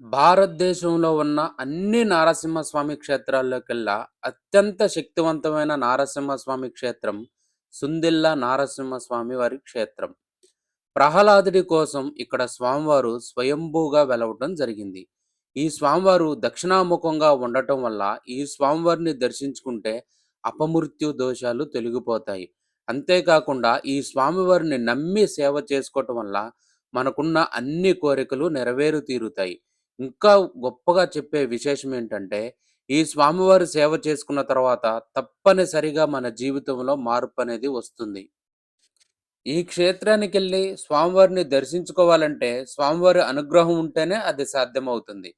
భారతదేశంలో ఉన్న అన్ని నారసింహస్వామి క్షేత్రాల్లోకెల్లా అత్యంత శక్తివంతమైన నారసింహస్వామి క్షేత్రం సుందిల్ల నారసింహస్వామి వారి క్షేత్రం. ప్రహ్లాదుడి కోసం ఇక్కడ స్వామివారు స్వయంభూగా వెలవటం జరిగింది. ఈ స్వామివారు దక్షిణాముఖంగా ఉండటం వల్ల ఈ స్వామివారిని దర్శించుకుంటే అపమృత్యు దోషాలు తొలగిపోతాయి. అంతేకాకుండా ఈ స్వామివారిని నమ్మి సేవ చేసుకోవటం వల్ల మనకున్న అన్ని కోరికలు నెరవేరు తీరుతాయి. ఇంకా గొప్పగా చెప్పే విశేషం ఏంటంటే, ఈ స్వామివారి సేవ చేసుకున్న తర్వాత తప్పనిసరిగా మన జీవితంలో మార్పనేది వస్తుంది. ఈ క్షేత్రానికెళ్ళి స్వామివారిని దర్శించుకోవాలంటే, స్వామివారి అనుగ్రహం ఉంటేనే అది సాధ్యమవుతుంది.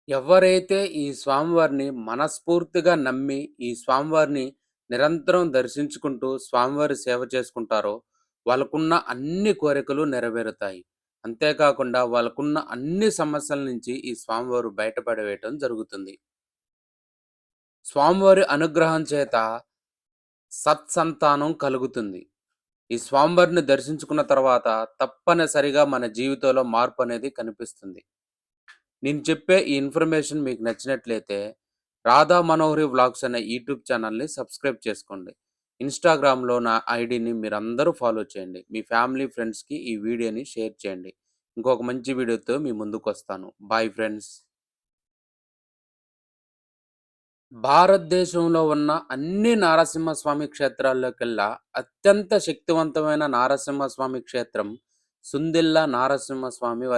ఎవరైతే ఈ స్వామివారిని మనస్ఫూర్తిగా నమ్మి, ఈ స్వామివారిని నిరంతరం దర్శించుకుంటూ స్వామివారి సేవ చేసుకుంటారో, వాళ్ళకున్న అన్ని కోరికలు నెరవేరుతాయి. అంతేకాకుండా వాళ్ళకున్న అన్ని సమస్యల నుంచి ఈ స్వామివారు బయటపడవేయటం జరుగుతుంది. స్వామివారి అనుగ్రహం చేత సత్సంతానం కలుగుతుంది. ఈ స్వామివారిని దర్శించుకున్న తర్వాత తప్పనిసరిగా మన జీవితంలో మార్పనేది కనిపిస్తుంది. నేను చెప్పే ఈ ఇన్ఫర్మేషన్ మీకు నచ్చినట్లయితే రాధా మనోహరి వ్లాగ్స్ అనే యూట్యూబ్ ఛానల్ని సబ్స్క్రైబ్ చేసుకోండి. ఇన్స్టాగ్రామ్లో నా ఐడిని మీరందరూ ఫాలో చేయండి. మీ ఫ్యామిలీ ఫ్రెండ్స్కి ఈ వీడియోని షేర్ చేయండి. ఇంకొక మంచి వీడియోతో మీ ముందుకు వస్తాను. Bye friends. భారతదేశంలో ఉన్న అన్ని నారసింహస్వామి క్షేత్రాల్లోకెల్లా అత్యంత శక్తివంతమైన నారసింహస్వామి క్షేత్రం సుందిల్ల నారసింహస్వామి